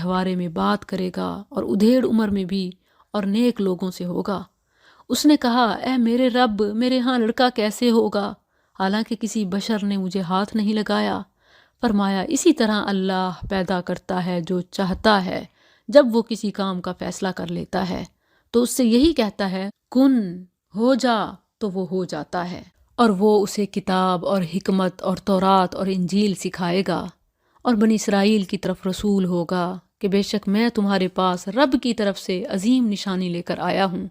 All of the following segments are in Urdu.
گہوارے میں بات کرے گا اور ادھیڑ عمر میں بھی اور نیک لوگوں سے ہوگا۔ اس نے کہا اے میرے رب، میرے ہاں لڑکا کیسے ہوگا حالانکہ کسی بشر نے مجھے ہاتھ نہیں لگایا؟ فرمایا اسی طرح اللہ پیدا کرتا ہے جو چاہتا ہے، جب وہ کسی کام کا فیصلہ کر لیتا ہے تو اس سے یہی کہتا ہے کن ہو جا تو وہ ہو جاتا ہے، اور وہ اسے کتاب اور حکمت اور تورات اور انجیل سکھائے گا، اور بنی اسرائیل کی طرف رسول ہوگا کہ بے شک میں تمہارے پاس رب کی طرف سے عظیم نشانی لے کر آیا ہوں،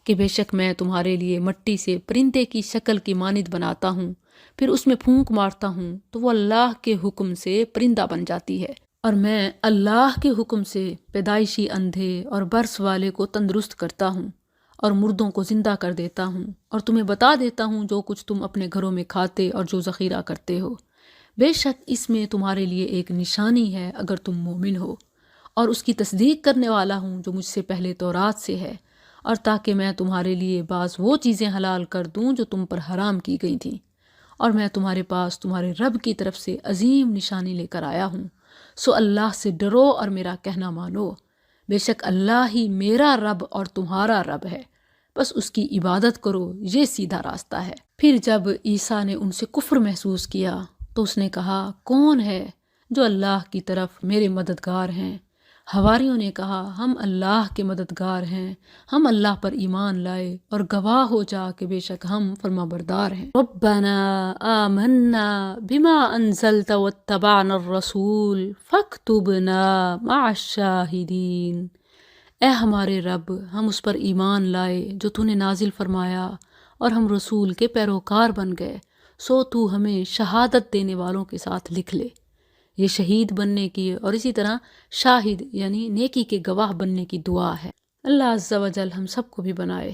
کہ بے شک میں تمہارے لیے مٹی سے پرندے کی شکل کی مانند بناتا ہوں، پھر اس میں پھونک مارتا ہوں تو وہ اللہ کے حکم سے پرندہ بن جاتی ہے، اور میں اللہ کے حکم سے پیدائشی اندھے اور برس والے کو تندرست کرتا ہوں اور مردوں کو زندہ کر دیتا ہوں، اور تمہیں بتا دیتا ہوں جو کچھ تم اپنے گھروں میں کھاتے اور جو ذخیرہ کرتے ہو، بے شک اس میں تمہارے لیے ایک نشانی ہے اگر تم مومن ہو، اور اس کی تصدیق کرنے والا ہوں جو مجھ سے پہلے تورات سے ہے، اور تاکہ میں تمہارے لیے بعض وہ چیزیں حلال کر دوں جو تم پر حرام کی گئی تھیں، اور میں تمہارے پاس تمہارے رب کی طرف سے عظیم نشانی لے کر آیا ہوں، سو اللہ سے ڈرو اور میرا کہنا مانو، بے شک اللہ ہی میرا رب اور تمہارا رب ہے، بس اس کی عبادت کرو، یہ سیدھا راستہ ہے۔ پھر جب عیسیٰ نے ان سے کفر محسوس کیا تو اس نے کہا کون ہے جو اللہ کی طرف میرے مددگار ہیں؟ حواریوں نے کہا ہم اللہ کے مددگار ہیں، ہم اللہ پر ایمان لائے اور گواہ ہو جا کہ بے شک ہم فرما بردار ہیں۔ ربنا آمنا بما انزلت واتبعنا الرسول فاکتبنا مع الشاہدین۔ اے ہمارے رب، ہم اس پر ایمان لائے جو تو نے نازل فرمایا اور ہم رسول کے پیروکار بن گئے، سو تو ہمیں شہادت دینے والوں کے ساتھ لکھ لے۔ یہ شہید بننے کی اور اسی طرح شاہد یعنی نیکی کے گواہ بننے کی دعا ہے۔ اللہ عز و جل ہم سب کو بھی بنائے۔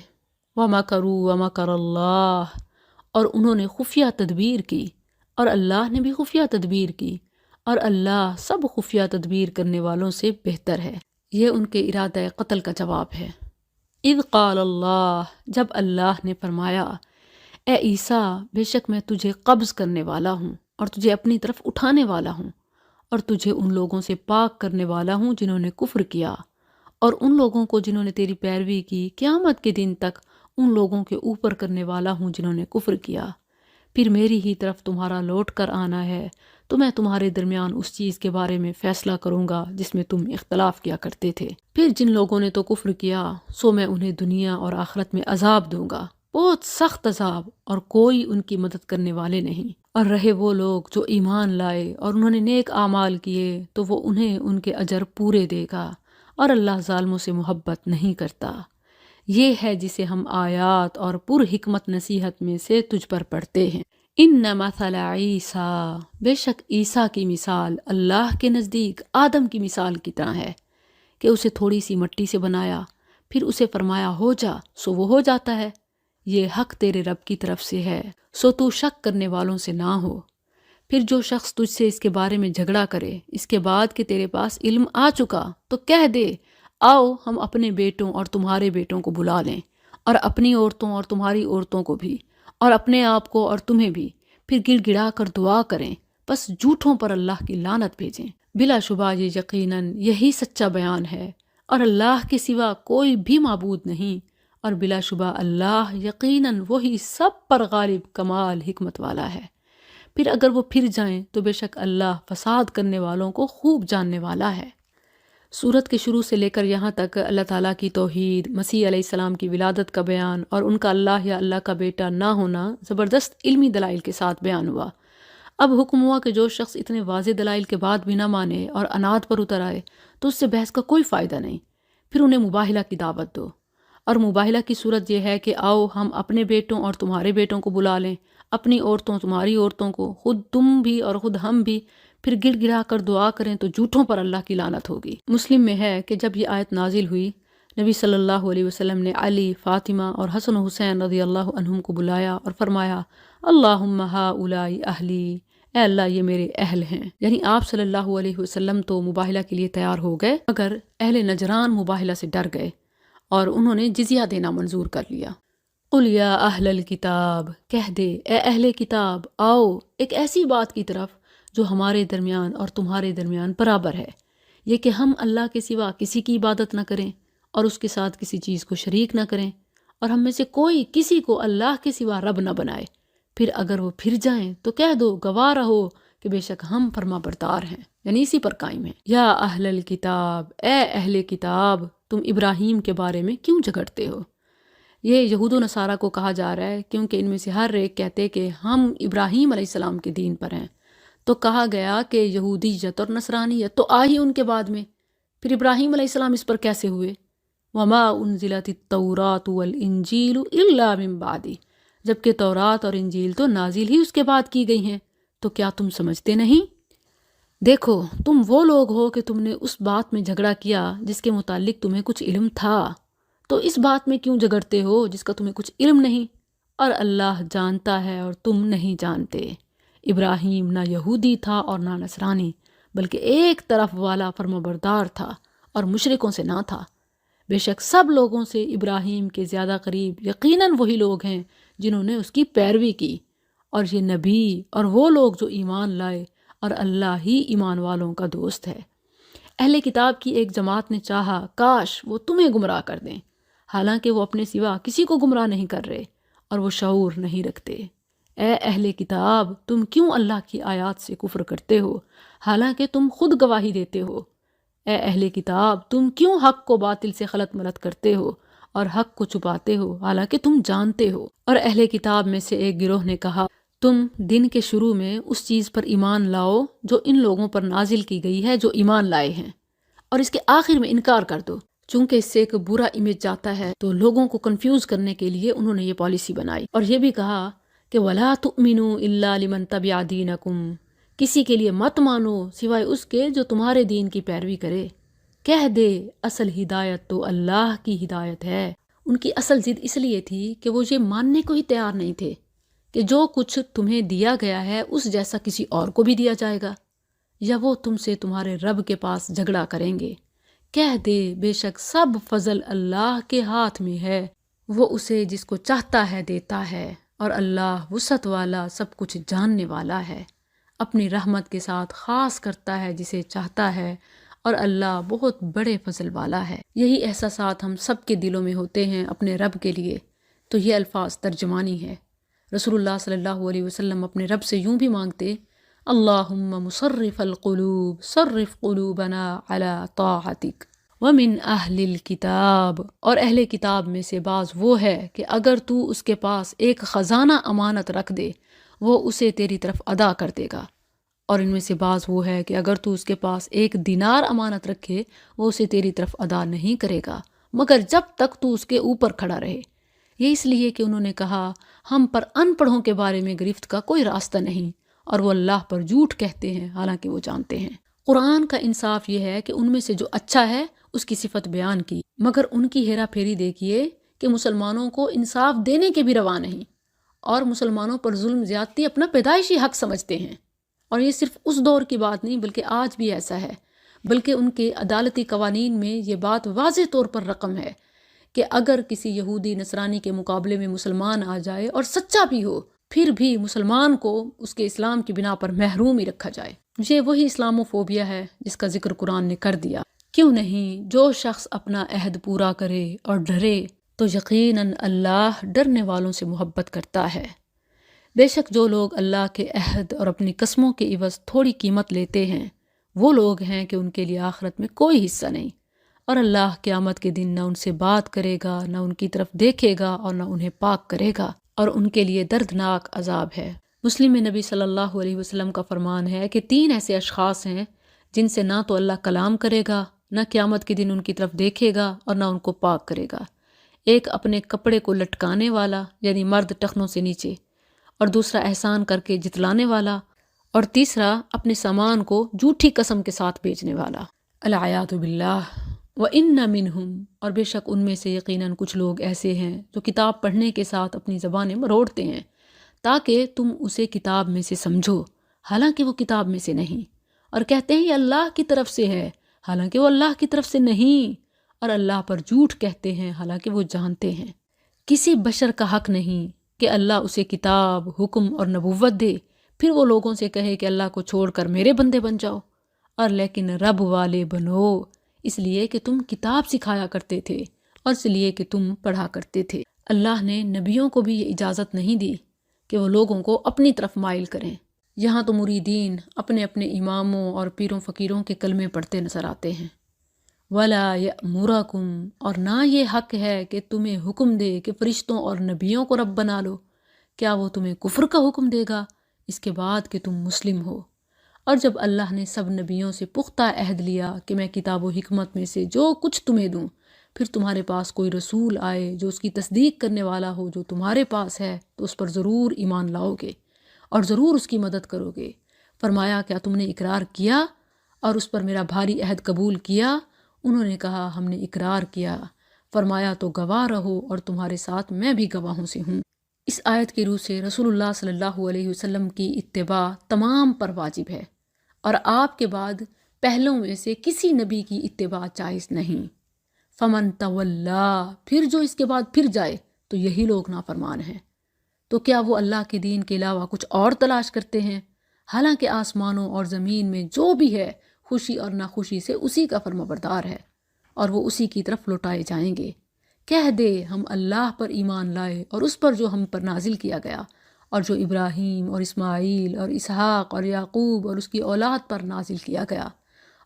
وَمَكَرُوا وَمَكَرَ اللَّهُ، اور انہوں نے خفیہ تدبیر کی اور اللہ نے بھی خفیہ تدبیر کی، اور اللہ سب خفیہ تدبیر کرنے والوں سے بہتر ہے۔ یہ ان کے ارادہ قتل کا جواب ہے۔ اذ قال اللہ، جب اللہ نے فرمایا اے عیسیٰ، بے شک میں تجھے قبض کرنے والا ہوں اور تجھے اپنی طرف اٹھانے والا ہوں، اور تجھے ان لوگوں سے پاک کرنے والا ہوں جنہوں نے کفر کیا، اور ان لوگوں کو جنہوں نے تیری پیروی کی قیامت کے دن تک ان لوگوں کے اوپر کرنے والا ہوں جنہوں نے کفر کیا۔ پھر میری ہی طرف تمہارا لوٹ کر آنا ہے تو میں تمہارے درمیان اس چیز کے بارے میں فیصلہ کروں گا جس میں تم اختلاف کیا کرتے تھے۔ پھر جن لوگوں نے تو کفر کیا سو میں انہیں دنیا اور آخرت میں عذاب دوں گا، بہت سخت عذاب، اور کوئی ان کی مدد کرنے والے نہیں۔ اور رہے وہ لوگ جو ایمان لائے اور انہوں نے نیک اعمال کیے تو وہ انہیں ان کے اجر پورے دے گا، اور اللہ ظالموں سے محبت نہیں کرتا۔ یہ ہے جسے ہم آیات اور پر حکمت نصیحت میں سے تجھ پر پڑھتے ہیں۔ ان مثل عیسیٰ، بے شک عیسیٰ کی مثال اللہ کے نزدیک آدم کی مثال کی طرح ہے کہ اسے تھوڑی سی مٹی سے بنایا، پھر اسے فرمایا ہو جا سو وہ ہو جاتا ہے۔ یہ حق تیرے رب کی طرف سے ہے، سو تو شک کرنے والوں سے نہ ہو۔ پھر جو شخص تجھ سے اس کے بارے میں جھگڑا کرے اس کے بعد کہ تیرے پاس علم آ چکا تو کہہ دے آؤ ہم اپنے بیٹوں اور تمہارے بیٹوں کو بلا لیں، اور اپنی عورتوں اور تمہاری عورتوں کو بھی، اور اپنے آپ کو اور تمہیں بھی، پھر گڑ گڑا کر دعا کریں، بس جھوٹوں پر اللہ کی لعنت بھیجیں۔ بلا شبہ یہ یقیناً یہی سچا بیان ہے، اور اللہ کے سوا کوئی بھی معبود نہیں، اور بلا شبہ اللہ یقیناً وہی سب پر غالب کمال حکمت والا ہے۔ پھر اگر وہ پھر جائیں تو بے شک اللہ فساد کرنے والوں کو خوب جاننے والا ہے۔ سورت کے شروع سے لے کر یہاں تک اللہ تعالیٰ کی توحید، مسیح علیہ السلام کی ولادت کا بیان اور ان کا اللہ یا اللہ کا بیٹا نہ ہونا زبردست علمی دلائل کے ساتھ بیان ہوا۔ اب حکم ہوا کہ جو شخص اتنے واضح دلائل کے بعد بھی نہ مانے اور عناد پر اتر آئے تو اس سے بحث کا کوئی فائدہ نہیں، پھر انہیں مباہلہ کی دعوت دو۔ اور مباہلہ کی صورت یہ ہے کہ آؤ ہم اپنے بیٹوں اور تمہارے بیٹوں کو بلا لیں، اپنی عورتوں تمہاری عورتوں کو، خود تم بھی اور خود ہم بھی، پھر گڑ گڑا کر دعا کریں تو جھوٹوں پر اللہ کی لعنت ہوگی۔ مسلم میں ہے کہ جب یہ آیت نازل ہوئی نبی صلی اللہ علیہ وسلم نے علی، فاطمہ اور حسن و حسین رضی اللہ عنہم کو بلایا اور فرمایا اللہم ہؤلاء اہلی، اے اللہ یہ میرے اہل ہیں۔ یعنی آپ صلی اللہ علیہ وسلم تو مباہلہ کے لیے تیار ہو گئے مگر اہل نجران مباہلہ سے ڈر گئے اور انہوں نے جزیہ دینا منظور کر لیا۔ قل یا اہل الکتاب، کہہ دے اے اہل کتاب، آؤ ایک ایسی بات کی طرف جو ہمارے درمیان اور تمہارے درمیان برابر ہے، یہ کہ ہم اللہ کے سوا کسی کی عبادت نہ کریں اور اس کے ساتھ کسی چیز کو شریک نہ کریں، اور ہم میں سے کوئی کسی کو اللہ کے سوا رب نہ بنائے۔ پھر اگر وہ پھر جائیں تو کہہ دو، گواہ رہو کہ بے شک ہم فرما بردار ہیں، یعنی اسی پر قائم ہیں۔ یا اہل الکتاب، اے اہل کتاب، تم ابراہیم کے بارے میں کیوں جھگڑتے ہو؟ یہ یہود و نصارہ کو کہا جا رہا ہے کیونکہ ان میں سے ہر ایک کہتے کہ ہم ابراہیم علیہ السلام کے دین پر ہیں، تو کہا گیا کہ یہودیت اور نصرانیت تو آ ہی ان کے بعد میں، پھر ابراہیم علیہ السلام اس پر کیسے ہوئے؟ وما انزلت التوراۃ والانجیل الا من بعد، جبکہ تورات اور انجیل تو نازل ہی اس کے بعد کی گئی ہیں، تو کیا تم سمجھتے نہیں؟ دیکھو، تم وہ لوگ ہو کہ تم نے اس بات میں جھگڑا کیا جس کے متعلق تمہیں کچھ علم تھا، تو اس بات میں کیوں جھگڑتے ہو جس کا تمہیں کچھ علم نہیں؟ اور اللہ جانتا ہے اور تم نہیں جانتے۔ ابراہیم نہ یہودی تھا اور نہ نصرانی، بلکہ ایک طرف والا فرمانبردار تھا اور مشرکوں سے نہ تھا۔ بے شک سب لوگوں سے ابراہیم کے زیادہ قریب یقیناً وہی لوگ ہیں جنہوں نے اس کی پیروی کی، اور یہ نبی اور وہ لوگ جو ایمان لائے، اور اللہ ہی ایمان والوں کا دوست ہے۔ اہل کتاب کی ایک جماعت نے چاہا کاش وہ تمہیں گمراہ کر دیں، حالانکہ وہ اپنے سوا کسی کو گمراہ نہیں کر رہے اور وہ شعور نہیں رکھتے۔ اے اہل کتاب، تم کیوں اللہ کی آیات سے کفر کرتے ہو حالانکہ تم خود گواہی دیتے ہو؟ اے اہل کتاب، تم کیوں حق کو باطل سے خلط ملط کرتے ہو اور حق کو چھپاتے ہو حالانکہ تم جانتے ہو؟ اور اہل کتاب میں سے ایک گروہ نے کہا، تم دن کے شروع میں اس چیز پر ایمان لاؤ جو ان لوگوں پر نازل کی گئی ہے جو ایمان لائے ہیں، اور اس کے آخر میں انکار کر دو۔ چونکہ اس سے ایک برا امیج جاتا ہے تو لوگوں کو کنفیوز کرنے کے لیے انہوں نے یہ پالیسی بنائی، اور یہ بھی کہا کہ وَلَا تُؤْمِنُوا إِلَّا لِمَن تَبِعَ دِينَكُمْ، کسی کے لیے مت مانو سوائے اس کے جو تمہارے دین کی پیروی کرے۔ کہہ دے اصل ہدایت تو اللہ کی ہدایت ہے۔ ان کی اصل ضد اس لیے تھی کہ وہ یہ ماننے کو ہی تیار نہیں تھے کہ جو کچھ تمہیں دیا گیا ہے اس جیسا کسی اور کو بھی دیا جائے گا، یا وہ تم سے تمہارے رب کے پاس جھگڑا کریں گے۔ کہہ دے بے شک سب فضل اللہ کے ہاتھ میں ہے، وہ اسے جس کو چاہتا ہے دیتا ہے، اور اللہ وسعت والا سب کچھ جاننے والا ہے، اپنی رحمت کے ساتھ خاص کرتا ہے جسے چاہتا ہے، اور اللہ بہت بڑے فضل والا ہے۔ یہی احساسات ہم سب کے دلوں میں ہوتے ہیں اپنے رب کے لیے، تو یہ الفاظ ترجمانی ہے۔ رسول اللہ صلی اللہ علیہ وسلم اپنے رب سے یوں بھی مانگتے، اللہم مصرف القلوب صرف قلوبنا علی طاعتک ومن اہل الکتاب، اور اہل کتاب میں سے بعض وہ ہے کہ اگر تو اس کے پاس ایک خزانہ امانت رکھ دے وہ اسے تیری طرف ادا کر دے گا، اور ان میں سے بعض وہ ہے کہ اگر تو اس کے پاس ایک دینار امانت رکھے وہ اسے تیری طرف ادا نہیں کرے گا مگر جب تک تو اس کے اوپر کھڑا رہے۔ یہ اس لیے کہ انہوں نے کہا ہم پر ان پڑھوں کے بارے میں گرفت کا کوئی راستہ نہیں، اور وہ اللہ پر جھوٹ کہتے ہیں حالانکہ وہ جانتے ہیں۔ قرآن کا انصاف یہ ہے کہ ان میں سے جو اچھا ہے اس کی صفت بیان کی، مگر ان کی ہیرا پھیری دیکھیے کہ مسلمانوں کو انصاف دینے کے بھی روا نہیں، اور مسلمانوں پر ظلم زیادتی اپنا پیدائشی حق سمجھتے ہیں۔ اور یہ صرف اس دور کی بات نہیں بلکہ آج بھی ایسا ہے، بلکہ ان کے عدالتی قوانین میں یہ بات واضح طور پر رقم ہے کہ اگر کسی یہودی نصرانی کے مقابلے میں مسلمان آ جائے اور سچا بھی ہو، پھر بھی مسلمان کو اس کے اسلام کی بنا پر محروم ہی رکھا جائے۔ یہ وہی اسلاموفوبیا ہے جس کا ذکر قرآن نے کر دیا۔ کیوں نہیں، جو شخص اپنا عہد پورا کرے اور ڈرے تو یقیناً اللہ ڈرنے والوں سے محبت کرتا ہے۔ بے شک جو لوگ اللہ کے عہد اور اپنی قسموں کے عوض تھوڑی قیمت لیتے ہیں وہ لوگ ہیں کہ ان کے لیے آخرت میں کوئی حصہ نہیں، اور اللہ قیامت کے دن نہ ان سے بات کرے گا، نہ ان کی طرف دیکھے گا، اور نہ انہیں پاک کرے گا، اور ان کے لیے دردناک عذاب ہے۔ مسلم میں نبی صلی اللہ علیہ وسلم کا فرمان ہے کہ 3 ایسے اشخاص ہیں جن سے نہ تو اللہ کلام کرے گا، نہ قیامت کے دن ان کی طرف دیکھے گا، اور نہ ان کو پاک کرے گا۔ ایک اپنے کپڑے کو لٹکانے والا یعنی مرد ٹخنوں سے نیچے، اور دوسرا احسان کر کے جتلانے والا، اور تیسرا اپنے سامان کو جھوٹی قسم کے ساتھ بیچنے والا۔ العیاذ باللہ۔ وَإِنَّ مِنْهُمْ، اور بے شک ان میں سے یقیناً کچھ لوگ ایسے ہیں جو کتاب پڑھنے کے ساتھ اپنی زبانیں مروڑتے ہیں تاکہ تم اسے کتاب میں سے سمجھو حالانکہ وہ کتاب میں سے نہیں، اور کہتے ہیں یہ اللہ کی طرف سے ہے حالانکہ وہ اللہ کی طرف سے نہیں، اور اللہ پر جھوٹ کہتے ہیں حالانکہ وہ جانتے ہیں۔ کسی بشر کا حق نہیں کہ اللہ اسے کتاب، حکم اور نبوت دے، پھر وہ لوگوں سے کہے کہ اللہ کو چھوڑ کر میرے بندے بن جاؤ۔ اور لیکن رب والے بنو، اس لیے کہ تم کتاب سکھایا کرتے تھے اور اس لیے کہ تم پڑھا کرتے تھے۔ اللہ نے نبیوں کو بھی یہ اجازت نہیں دی کہ وہ لوگوں کو اپنی طرف مائل کریں۔ یہاں تو مریدین اپنے اپنے اماموں اور پیروں فقیروں کے کلمے پڑھتے نظر آتے ہیں۔ وَلَا يَأْمُرَكُمْ، اور نہ یہ حق ہے کہ تمہیں حکم دے کہ فرشتوں اور نبیوں کو رب بنا لو۔ کیا وہ تمہیں کفر کا حکم دے گا اس کے بعد کہ تم مسلم ہو؟ اور جب اللہ نے سب نبیوں سے پختہ عہد لیا کہ میں کتاب و حکمت میں سے جو کچھ تمہیں دوں، پھر تمہارے پاس کوئی رسول آئے جو اس کی تصدیق کرنے والا ہو جو تمہارے پاس ہے، تو اس پر ضرور ایمان لاؤ گے اور ضرور اس کی مدد کرو گے۔ فرمایا کیا تم نے اقرار کیا اور اس پر میرا بھاری عہد قبول کیا؟ انہوں نے کہا ہم نے اقرار کیا۔ فرمایا تو گواہ رہو اور تمہارے ساتھ میں بھی گواہوں سے ہوں۔ اس آیت کی روح سے رسول اللہ صلی اللہ علیہ وسلم کی اتباع تمام پر واجب ہے، اور آپ کے بعد پہلوں میں سے کسی نبی کی اتباع جائز نہیں۔ فمن تولا، پھر جو اس کے بعد پھر جائے تو یہی لوگ نافرمان ہیں۔ تو کیا وہ اللہ کے دین کے علاوہ کچھ اور تلاش کرتے ہیں؟ حالانکہ آسمانوں اور زمین میں جو بھی ہے خوشی اور ناخوشی سے اسی کا فرمانبردار ہے، اور وہ اسی کی طرف لوٹائے جائیں گے۔ کہہ دے ہم اللہ پر ایمان لائے اور اس پر جو ہم پر نازل کیا گیا، اور جو ابراہیم اور اسماعیل اور اسحاق اور یعقوب اور اس کی اولاد پر نازل کیا گیا،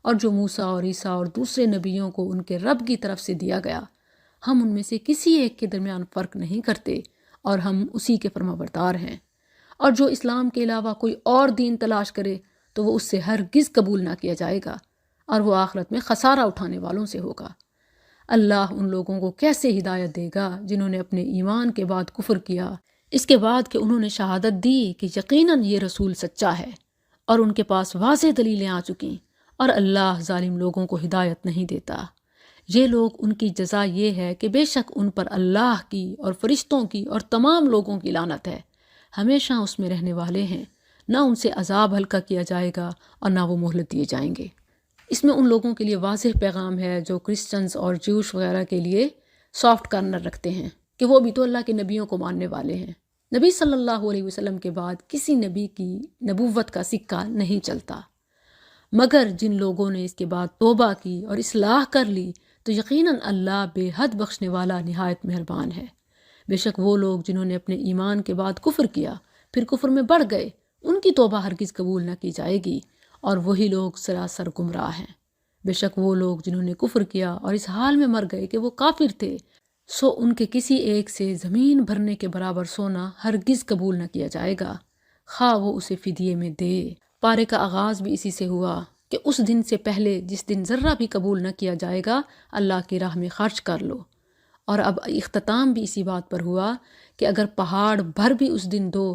اور جو موسیٰ اور عیسیٰ اور دوسرے نبیوں کو ان کے رب کی طرف سے دیا گیا۔ ہم ان میں سے کسی ایک کے درمیان فرق نہیں کرتے، اور ہم اسی کے فرمانبردار ہیں۔ اور جو اسلام کے علاوہ کوئی اور دین تلاش کرے تو وہ اس سے ہرگز قبول نہ کیا جائے گا، اور وہ آخرت میں خسارہ اٹھانے والوں سے ہوگا۔ اللہ ان لوگوں کو کیسے ہدایت دے گا جنہوں نے اپنے ایمان کے بعد کفر کیا، اس کے بعد کہ انہوں نے شہادت دی کہ یقیناً یہ رسول سچا ہے، اور ان کے پاس واضح دلیلیں آ چکیں، اور اللہ ظالم لوگوں کو ہدایت نہیں دیتا۔ یہ لوگ، ان کی جزا یہ ہے کہ بے شک ان پر اللہ کی اور فرشتوں کی اور تمام لوگوں کی لعنت ہے، ہمیشہ اس میں رہنے والے ہیں، نہ ان سے عذاب ہلکا کیا جائے گا اور نہ وہ مہلت دیے جائیں گے۔ اس میں ان لوگوں کے لیے واضح پیغام ہے جو کرسچنز اور جوش وغیرہ کے لیے سافٹ کارنر رکھتے ہیں کہ وہ بھی تو اللہ کے نبیوں کو ماننے والے ہیں۔ نبی صلی اللہ علیہ وسلم کے بعد کسی نبی کی نبوت کا سکہ نہیں چلتا، مگر جن لوگوں نے اس کے بعد توبہ کی اور اصلاح کر لی تو یقیناً اللہ بے حد بخشنے والا نہایت مہربان ہے۔ بے شک وہ لوگ جنہوں نے اپنے ایمان کے بعد کفر کیا پھر کفر میں بڑھ گئے، ان کی توبہ ہرگز قبول نہ کی جائے گی، اور وہی لوگ سراسر گمراہ ہیں۔ بے شک وہ لوگ جنہوں نے کفر کیا اور اس حال میں مر گئے کہ وہ کافر تھے، سو ان کے کسی ایک سے زمین بھرنے کے برابر سونا ہرگز قبول نہ کیا جائے گا، خواہ وہ اسے فدیے میں دے۔ پارے کا آغاز بھی اسی سے ہوا کہ اس دن سے پہلے جس دن ذرہ بھی قبول نہ کیا جائے گا اللہ کی راہ میں خرچ کر لو، اور اب اختتام بھی اسی بات پر ہوا کہ اگر پہاڑ بھر بھی اس دن دو